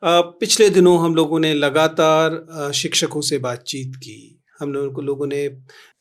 पिछले दिनों हम लोगों ने लगातार शिक्षकों से बातचीत की। हम लोगों ने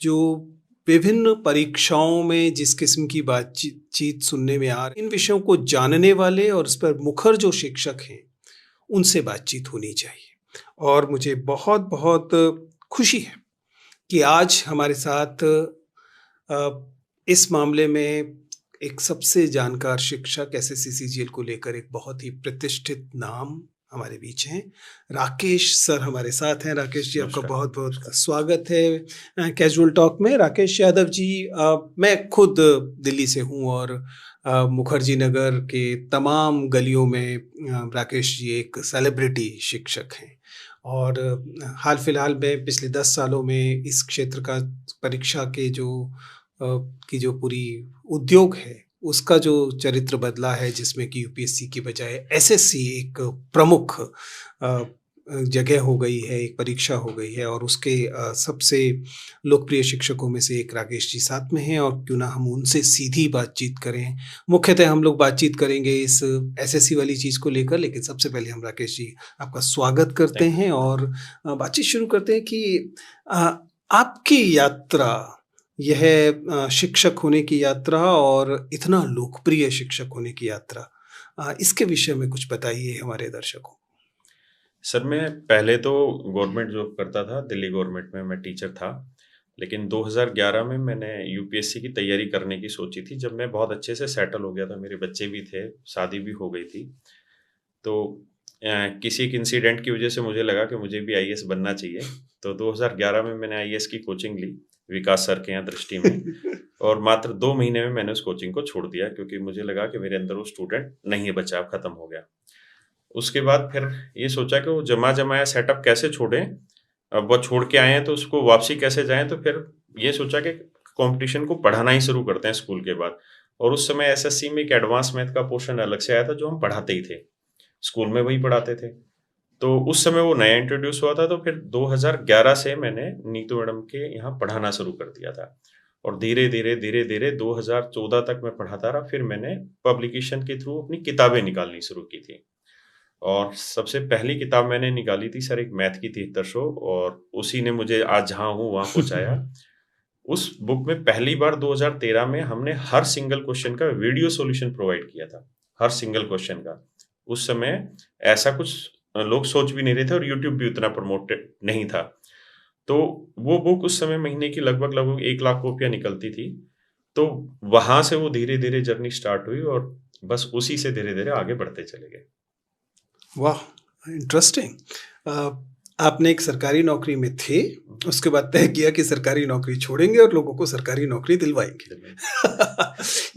जो विभिन्न परीक्षाओं में जिस किस्म की बातचीत चीत सुनने में आ रही, इन विषयों को जानने वाले और इस पर मुखर जो शिक्षक हैं, उनसे बातचीत होनी चाहिए। और मुझे बहुत-बहुत खुशी है कि आज हमारे साथ इस मामले में एक सबसे जानकार शिक्षक एसएससी सीजीएल को लेकर एक बहुत ही प्रतिष्ठित नाम हमारे बीच हैं। राकेश सर हमारे साथ हैं। राकेश जी, आपका नमस्कार। बहुत-बहुत स्वागत है कैजुअल टॉक में। राकेश यादव जी, मैं खुद दिल्ली से हूँ और मुखर्जी नगर के तमाम गलियों में राकेश जी एक सेलिब्रिटी शिक्षक हैं। और हाल फिलहाल में पिछले 10 सालों में इस क्षेत्र का परीक्षा के की जो पूरी उद्योग है, उसका जो चरित्र बदला है, जिसमें कि यूपीएससी की बजाय एसएससी एक प्रमुख जगह हो गई है, एक परीक्षा हो गई है। और उसके सबसे लोकप्रिय शिक्षकों में से एक राकेश जी साथ में हैं और क्यों ना हम उनसे सीधी बातचीत करें। मुख्यतः हम लोग बातचीत करेंगे इस एसएससी वाली चीज़ को लेकर, लेकिन सबसे पहले हम राकेश जी आपका स्वागत करते थैंक हैं और बातचीत शुरू करते हैं कि आपकी यात्रा, यह शिक्षक होने की यात्रा और इतना लोकप्रिय शिक्षक होने की यात्रा, इसके विषय में कुछ बताइए हमारे दर्शकों। सर, मैं पहले तो गवर्नमेंट जॉब करता था, दिल्ली गवर्नमेंट में मैं टीचर था। लेकिन 2011 में मैंने यूपीएससी की तैयारी करने की सोची थी, जब मैं बहुत अच्छे से सेटल हो गया था, मेरे बच्चे भी थे, शादी भी हो गई थी। तो किसी एक इंसिडेंट की वजह से मुझे लगा कि मुझे भी आईएएस बनना चाहिए। तो 2011 में मैंने आईएएस की कोचिंग ली, विकास सर के यहाँ दृष्टि में। और मात्र 2 महीने में मैंने उस कोचिंग को छोड़ दिया, क्योंकि मुझे लगा कि मेरे अंदर वो स्टूडेंट नहीं है, बचा, अब खत्म हो गया। उसके बाद फिर ये सोचा कि वो जमा-जमाया सेटअप कैसे छोड़ें? अब वो छोड़ के आए हैं तो उसको वापसी कैसे जाएँ? तो फिर ये सोचा कि कॉम्पिटिशन को पढ़ाना ही शुरू करते हैं स्कूल के बाद। और उस समय एसएससी में एक एडवांस मैथ का पोर्शन अलग से आया था, जो हम पढ़ाते ही थे। स्कूल में वही पढ़ाते थे। तो उस समय वो नया इंट्रोड्यूस हुआ था, तो फिर 2011 से मैंने नीतू मैडम के यहाँ पढ़ाना शुरू कर दिया था। और धीरे-धीरे, धीरे-धीरे 2014 तक मैं पढ़ाता रहा। फिर मैंने पब्लिकेशन के थ्रू अपनी किताबें निकालनी शुरू की थी। और सबसे पहली किताब मैंने निकाली थी सर, एक मैथ की 7300, और उसी ने मुझे आज जहाँ हूँ वहाँ पहुँचाया। उस बुक में पहली बार 2013 में हमने हर सिंगल क्वेश्चन का वीडियो सॉल्यूशन प्रोवाइड किया था, हर सिंगल क्वेश्चन का। उस समय ऐसा कुछ लोग सोच भी नहीं रहे थे और यूट्यूब भी उतना प्रमोटेड नहीं था। तो वो बुक उस समय महीने की लगभग 1 लाख कॉपियाँ निकलती थी। तो वहाँ से वो धीरे-धीरे जर्नी स्टार्ट हुई और बस उसी से धीरे-धीरे आगे बढ़ते चले गए। वाह! इंटरेस्टिंग। आपने एक सरकारी नौकरी में थे, उसके बाद तय किया कि सरकारी नौकरी छोड़ेंगे और लोगों को सरकारी नौकरी दिलवाएँगे।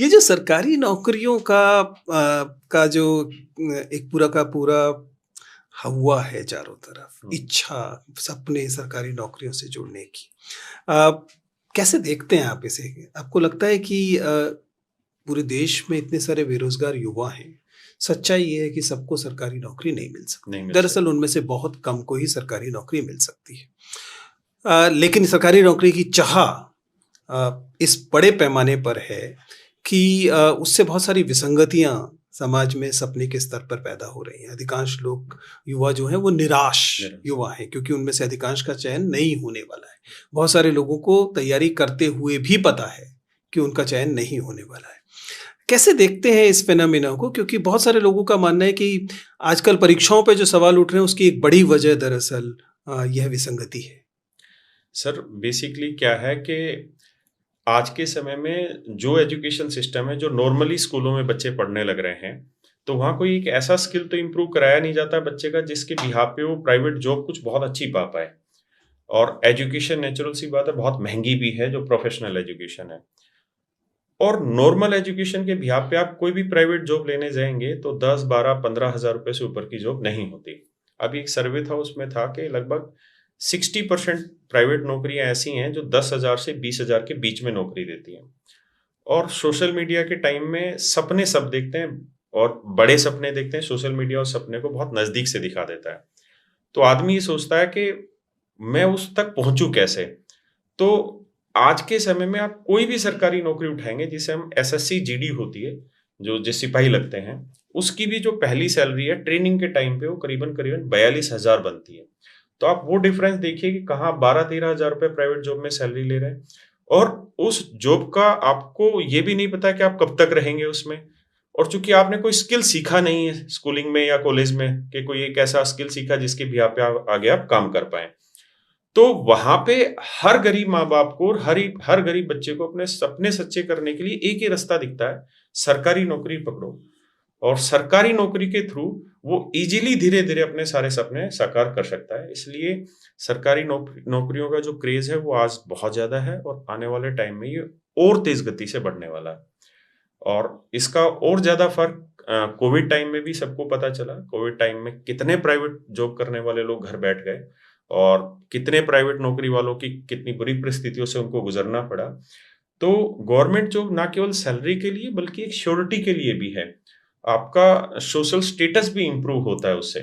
ये जो सरकारी नौकरियों का जो एक पूरा का पूरा हवा है चारों तरफ, इच्छा, सपने सरकारी नौकरियों से जुड़ने की। कैसे देखते हैं आप इसे? आपको लगता है कि पूरे देश में इतने सारे बेरोज़गार युवा हैं, सच्चाई ये है कि सबको सरकारी नौकरी नहीं मिल सकती। नहीं मिल दरअसल उनमें से बहुत कम को ही सरकारी नौकरी मिल सकती है। लेकिन सरकारी नौकरी की चाह इस बड़े पैमाने पर है कि उससे बहुत सारी विसंगतियाँ समाज में सपने के स्तर पर पैदा हो रही हैं। अधिकांश लोग, युवा जो हैं, वो निराश युवा हैं, क्योंकि उनमें से अधिकांश का चयन नहीं होने वाला है। बहुत सारे लोगों को तैयारी करते हुए भी पता है कि उनका चयन नहीं होने वाला है। कैसे देखते हैं इस फिनोमेना को? क्योंकि बहुत सारे लोगों का मानना है कि आजकल परीक्षाओं पे जो सवाल उठ रहे हैं, उसकी एक बड़ी वजह दरअसल यह विसंगति है। सर, बेसिकली क्या है कि आज के समय में जो एजुकेशन सिस्टम है, जो नॉर्मली स्कूलों में बच्चे पढ़ने लग रहे हैं, तो वहाँ कोई एक ऐसा स्किल तो इम्प्रूव कराया नहीं जाता है बच्चे का, जिसके बिहाफ पे वो प्राइवेट जॉब कुछ बहुत अच्छी पा पाए। और एजुकेशन, नेचुरल सी बात है, बहुत महंगी भी है, जो प्रोफेशनल एजुकेशन है। और नॉर्मल एजुकेशन के बिहाफ पे आप कोई भी प्राइवेट जॉब लेने जाएंगे तो 10, 12, 15,000 रुपए से ऊपर की जॉब नहीं होती। अभी एक सर्वे था, उसमें था कि लगभग 60% प्राइवेट नौकरियां ऐसी हैं जो 10,000 से 20,000 के बीच में नौकरी देती हैं। और सोशल मीडिया के टाइम में सपने सब देखते हैं, और बड़े सपने देखते हैं। सोशल मीडिया उस सपने को बहुत नजदीक से दिखा देता है। तो आदमी ये सोचता है कि मैं उस तक पहुंचूं कैसे। तो आज के समय में आप कोई भी सरकारी नौकरी उठाएंगे, जिसे हम एसएससी जीडी होती है, जो सिपाही लगते हैं, उसकी भी जो पहली सैलरी है ट्रेनिंग के टाइम पे वो करीबन करीबन 42,000 बनती है। तो आप वो डिफरेंस देखिए कि कहाँ 12-13 हजार रुपए प्राइवेट जॉब में सैलरी ले रहे हैं, और उस जॉब का आपको ये भी नहीं पता कि आप कब तक रहेंगे उसमें। और चूंकि आपने कोई स्किल सीखा नहीं है स्कूलिंग में या कॉलेज में कि कोई एक ऐसा स्किल सीखा जिसके भी आप आगे आप काम कर पाए, तो वहां पे हर गरीब माँ बाप को और हर गरीब बच्चे को अपने सपने सच्चे करने के लिए एक ही रास्ता दिखता है, सरकारी नौकरी पकड़ो। और सरकारी नौकरी के थ्रू वो इजीली धीरे धीरे अपने सारे सपने साकार कर सकता है। इसलिए सरकारी नौकरियों का जो क्रेज है वो आज बहुत ज्यादा है, और आने वाले टाइम में ये और तेज गति से बढ़ने वाला है। और इसका और ज्यादा फर्क कोविड टाइम में भी सबको पता चला। कोविड टाइम में कितने प्राइवेट जॉब करने वाले लोग घर बैठ गए, और कितने प्राइवेट नौकरी वालों की कितनी बुरी परिस्थितियों से उनको गुजरना पड़ा। तो गवर्नमेंट जॉब ना केवल सैलरी के लिए बल्कि एक श्योरिटी के लिए भी है, आपका सोशल स्टेटस भी इंप्रूव होता है उससे।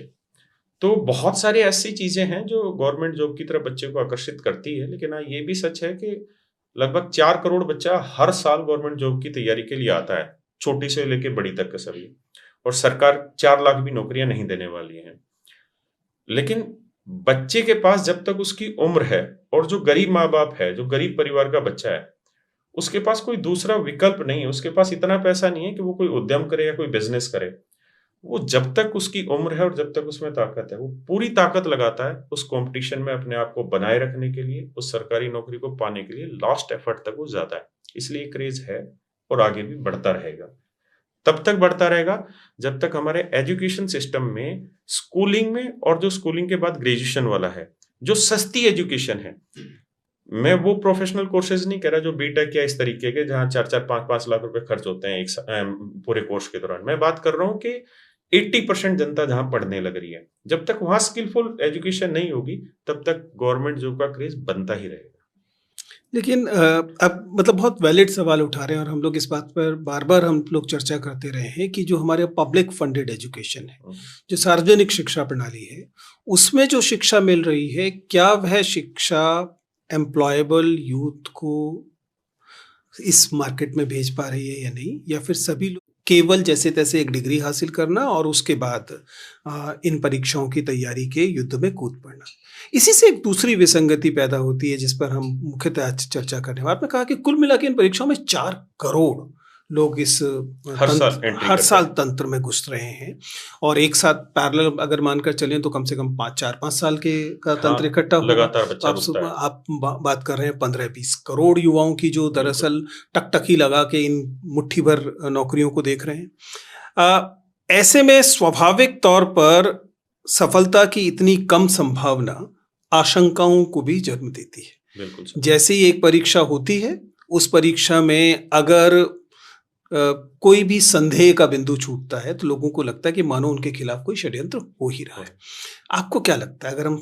तो बहुत सारी ऐसी चीजें हैं जो गवर्नमेंट जॉब की तरफ बच्चे को आकर्षित करती है। लेकिन हाँ, ये भी सच है कि लगभग 4 करोड़ बच्चा हर साल गवर्नमेंट जॉब की तैयारी के लिए आता है, छोटी से लेके बड़ी तक का सभी। और सरकार 4 लाख भी नौकरियां नहीं देने वाली है। लेकिन बच्चे के पास जब तक उसकी उम्र है, और जो गरीब माँ बाप है, जो गरीब परिवार का बच्चा है, उसके पास कोई दूसरा विकल्प नहीं है। उसके पास इतना पैसा नहीं है कि वो कोई उद्यम करे या कोई बिजनेस करे। वो जब तक उसकी उम्र है और जब तक उसमें ताकत है, वो पूरी ताकत लगाता है उस कंपटीशन में अपने आप को बनाए रखने के लिए, उस सरकारी नौकरी को पाने के लिए लास्ट एफर्ट तक वो जाता है। इसलिए क्रेज है और आगे भी बढ़ता रहेगा। तब तक बढ़ता रहेगा जब तक हमारे एजुकेशन सिस्टम में स्कूलिंग में, और जो स्कूलिंग के बाद ग्रेजुएशन वाला है, जो सस्ती एजुकेशन है, मैं वो प्रोफेशनल कोर्सेज नहीं कह रहा जो बीटेक या इस तरीके के जहां 4-5 लाख रुपए खर्च होते हैं पूरे कोर्स के दौरान। मैं बात कर रहा हूँ कि 80% जनता जहां पढ़ने लग रही है, जब तक वहां स्किलफुल एजुकेशन नहीं होगी तब तक गवर्नमेंट जॉब का क्रेज बनता ही रहेगा। लेकिन अब मतलब बहुत वैलिड सवाल उठा रहे हैं, और हम लोग इस बात पर बार-बार हम लोग चर्चा करते रहे हैं कि जो हमारे पब्लिक फंडेड एजुकेशन है, जो सार्वजनिक शिक्षा प्रणाली है, उसमें जो शिक्षा मिल रही है, क्या वह शिक्षा एम्प्लॉयबल यूथ को इस मार्केट में भेज पा रही है या नहीं? या फिर सभी लोग केवल जैसे-तैसे एक डिग्री हासिल करना और उसके बाद इन परीक्षाओं की तैयारी के युद्ध में कूद पड़ना। इसी से एक दूसरी विसंगति पैदा होती है जिस पर हम मुख्यतः आज चर्चा करने वाले। आपने कहा कि कुल मिला के इन परीक्षाओं में 4 करोड़ लोग इस हर साल तंत्र में घुस रहे हैं, और एक साथ पैरेलल अगर मानकर चलें तो कम से कम 4-5 साल के का तंत्र इकट्ठा होगा। लगातार बच्चा रुकता है। आप बात कर रहे हैं 15-20 करोड़ युवाओं की जो दरअसल टकटकी लगा के इन मुट्ठी भर नौकरियों को देख रहे हैं। ऐसे में स्वाभाविक तौर पर सफलता की इतनी कम संभावना आशंकाओं को भी जन्म देती है। बिल्कुल। जैसे ही एक परीक्षा होती है, उस परीक्षा में अगर कोई भी संदेह का बिंदु छूटता है तो लोगों को लगता है कि मानो उनके खिलाफ कोई षड्यंत्र हो ही रहा है। आपको क्या लगता है, अगर हम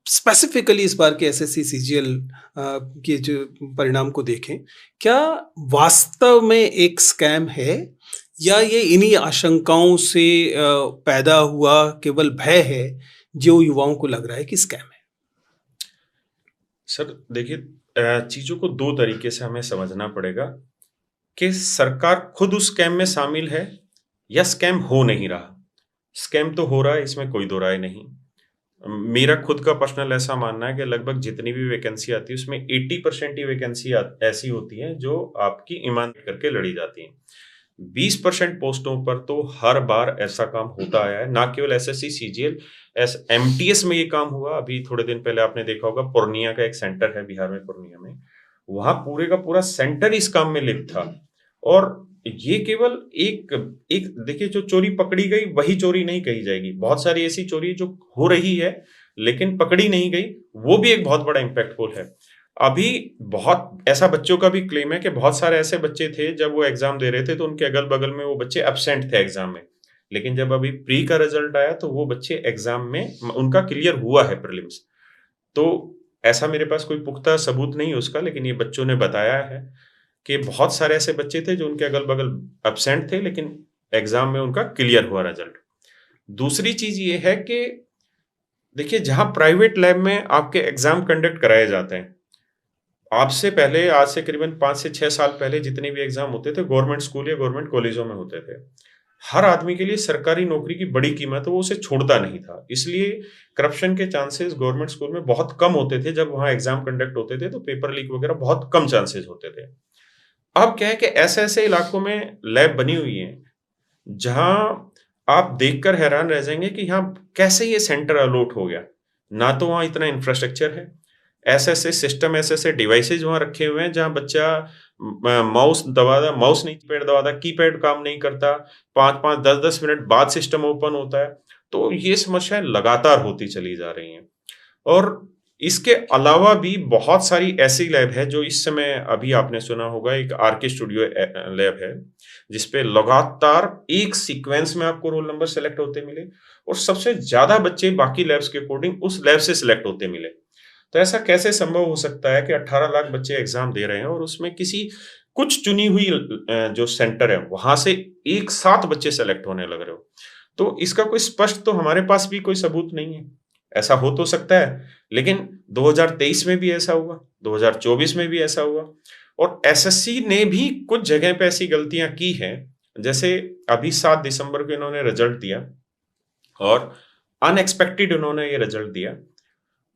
स्पेसिफिकली इस बार के एसएससी सीजीएल के जो परिणाम को देखें, क्या वास्तव में एक स्कैम है, या ये इन्हीं आशंकाओं से पैदा हुआ केवल भय है जो युवाओं को लग रहा है कि स्कैम है? सर देखिए, चीजों को 2 तरीके से हमें समझना पड़ेगा कि सरकार खुद उस स्कैम में शामिल है या स्कैम हो नहीं रहा। स्कैम तो हो रहा है, इसमें कोई दो राय नहीं। मेरा खुद का पर्सनल ऐसा मानना है कि लगभग जितनी भी वैकेंसी आती है उसमें 80% ही वैकेंसी ऐसी होती हैं जो आपकी ईमानदारी करके लड़ी जाती हैं। 20% पोस्टों पर तो हर बार ऐसा काम होता आया है, ना केवल एसएससी सीजीएल, एमटीएस में ये काम हुआ। अभी थोड़े दिन पहले आपने देखा होगा, पूर्णिया का एक सेंटर है बिहार में, पूर्णिया में, वहां पूरे का पूरा सेंटर इस काम में लिप्त था। और ये केवल एक देखिए, जो चोरी पकड़ी गई वही चोरी नहीं कही जाएगी। बहुत सारी ऐसी चोरी जो हो रही है लेकिन पकड़ी नहीं गई, वो भी एक बहुत बड़ा इम्पैक्टफुल है। अभी बहुत ऐसा बच्चों का भी क्लेम है कि बहुत सारे ऐसे बच्चे थे जब वो एग्जाम दे रहे थे तो उनके अगल बगल में वो बच्चे एब्सेंट थे एग्जाम में, लेकिन जब अभी प्री का रिजल्ट आया तो वो बच्चे एग्जाम में उनका क्लियर हुआ है प्रीलिम्स। तो ऐसा मेरे पास कोई पुख्ता सबूत नहीं है उसका, लेकिन ये बच्चों ने बताया है कि बहुत सारे ऐसे बच्चे थे जो उनके अगल बगल एब्सेंट थे लेकिन एग्जाम में उनका क्लियर हुआ रिजल्ट। दूसरी चीज ये है कि देखिए, जहां प्राइवेट लैब में आपके एग्जाम कंडक्ट कराए जाते हैं, आपसे पहले, आज से करीबन 5 से 6 साल पहले जितने भी एग्जाम होते थे गवर्नमेंट स्कूल या गवर्नमेंट कॉलेजों में होते थे। हर आदमी के लिए सरकारी नौकरी की बड़ी कीमत है, वो उसे छोड़ता नहीं था। इसलिए करप्शन के चांसेस गवर्नमेंट स्कूल में बहुत कम होते थे। जब वहाँ एग्ज़ाम कंडक्ट होते थे, तो पेपर लीक वगैरह बहुत कम चांसेस होते थे। अब क्या है कि ऐसे-ऐसे इलाकों में लैब बनी हुई हैं, जहाँ आप देखकर हैरान रह जाएँगे कि यहाँ कैसे ये सेंटर अलॉट हो गया। ना तो वहाँ इतना इंफ्रास्ट्रक्चर है, ऐसे-ऐसे सिस्टम, ऐसे-ऐसे डिवाइसेज़ वहाँ रखे हुए हैं, जहाँ बच्चा माउस नहीं कीपैड दबाता, कीपैड काम नहीं करता, 5-5, 10-10 मिनट बाद सिस्टम ओपन होता है। तो ये समस्याएँ लगातार होती चली जा रही हैं। और इसके अलावा भी बहुत सारी ऐसी लैब है, जो इस समय अभी आपने सुना होगा, एक आरके स्टूडियो लैब है, जिसपे लगातार एक सीक्वेंस में आपको रोल नंबर सेलेक्ट होते मिले और सबसे ज़्यादा बच्चे बाकी लैब्स के अकॉर्डिंग उस लैब से सिलेक्ट होते मिले। तो ऐसा कैसे संभव हो सकता है कि 18 लाख बच्चे एग्ज़ाम दे रहे हैं और उसमें किसी कुछ चुनी हुई जो सेंटर है, वहाँ से एक साथ बच्चे सेलेक्ट होने लग रहे हो? तो इसका कोई स्पष्ट तो हमारे पास भी कोई सबूत नहीं है। ऐसा हो तो सकता है, लेकिन 2023 में भी ऐसा हुआ, 2024 में भी ऐसा हुआ और एसएससी ने भी कुछ जगह पे ऐसी गलतियाँ की हैं। जैसे अभी 7 दिसंबर को इन्होंने रिजल्ट दिया और अनएक्सपेक्टेड उन्होंने ये रिजल्ट दिया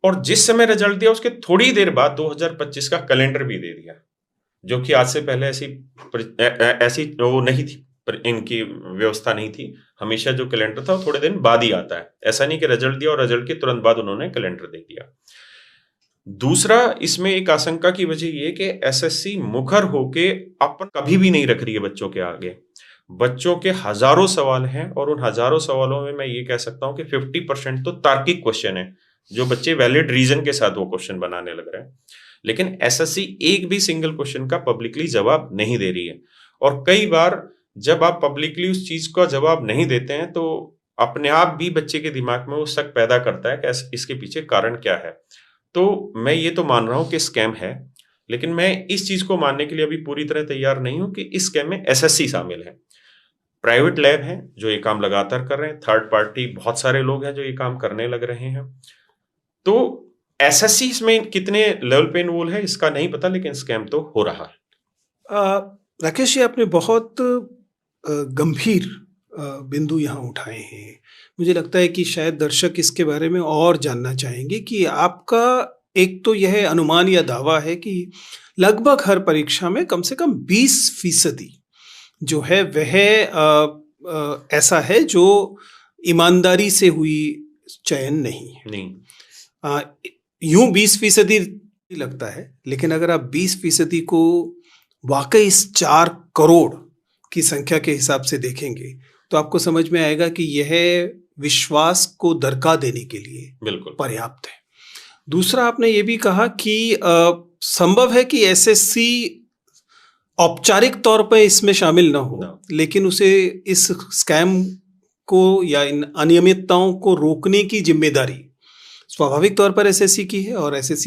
और जिस समय रिजल्ट दिया उसके थोड़ी देर बाद 2025 का कैलेंडर भी दे दिया, जो कि आज से पहले ऐसी वो नहीं थी, पर इनकी व्यवस्था नहीं थी। हमेशा जो कैलेंडर था वो थोड़े दिन बाद ही आता है। ऐसा नहीं कि रिजल्ट दिया और रिजल्ट के तुरंत बाद उन्होंने कैलेंडर दे दिया। दूसरा, इसमें एक आशंका की वजह ये कि एसएससी मुखर होके अपन कभी भी नहीं रख रही है बच्चों के आगे। बच्चों के हज़ारों सवाल हैं और उन हज़ारों सवालों में मैं ये कह सकता हूँ कि 50% तो तार्किक क्वेश्चन है, जो बच्चे वैलिड रीज़न के साथ वो क्वेश्चन बनाने लग रहे हैं। लेकिन एसएससी एक भी सिंगल क्वेश्चन का पब्लिकली जवाब नहीं दे रही है और कई बार जब आप पब्लिकली उस चीज़ का जवाब नहीं देते हैं, तो अपने आप भी बच्चे के दिमाग में वो शक पैदा करता है कि इसके पीछे कारण क्या है। तो मैं ये तो मान रहा हूँ कि स्कैम है, लेकिन मैं इस चीज़ को मानने के लिए अभी पूरी तरह तैयार नहीं हूँ कि इस स्कैम में एसएससी शामिल है। प्राइवेट लैब हैं, जो ये काम लगातार कर रहे हैं, थर्ड पार्टी बहुत सारे लोग हैं जो ये काम करने लग रहे हैं। तो एसएससी इसमें कितने लेवल पे इन्वॉल्व है इसका नहीं पता, लेकिन स्कैम तो हो रहा है। राकेश जी, आपने बहुत गंभीर बिंदु यहाँ उठाए हैं। मुझे लगता है कि शायद दर्शक इसके बारे में और जानना चाहेंगे कि आपका एक तो यह अनुमान या दावा है कि लगभग हर परीक्षा में कम से कम 20% जो है वह ऐसा है जो ईमानदारी से हुई चयन नहीं है। नहीं। यूं 20% लगता है, लेकिन अगर आप 20% को वाकई इस 4 करोड़ की संख्या के हिसाब से देखेंगे, तो आपको समझ में आएगा कि यह विश्वास को दरका देने के लिए बिल्कुल पर्याप्त है। दूसरा, आपने ये भी कहा कि संभव है कि एसएससी औपचारिक तौर पर इसमें शामिल ना हो, लेकिन उसे इस स्कैम को या इन अनियमितताओं को रोकने की जिम्मेदारी स्वाभाविक तौर पर एसएससी की है और एसएससी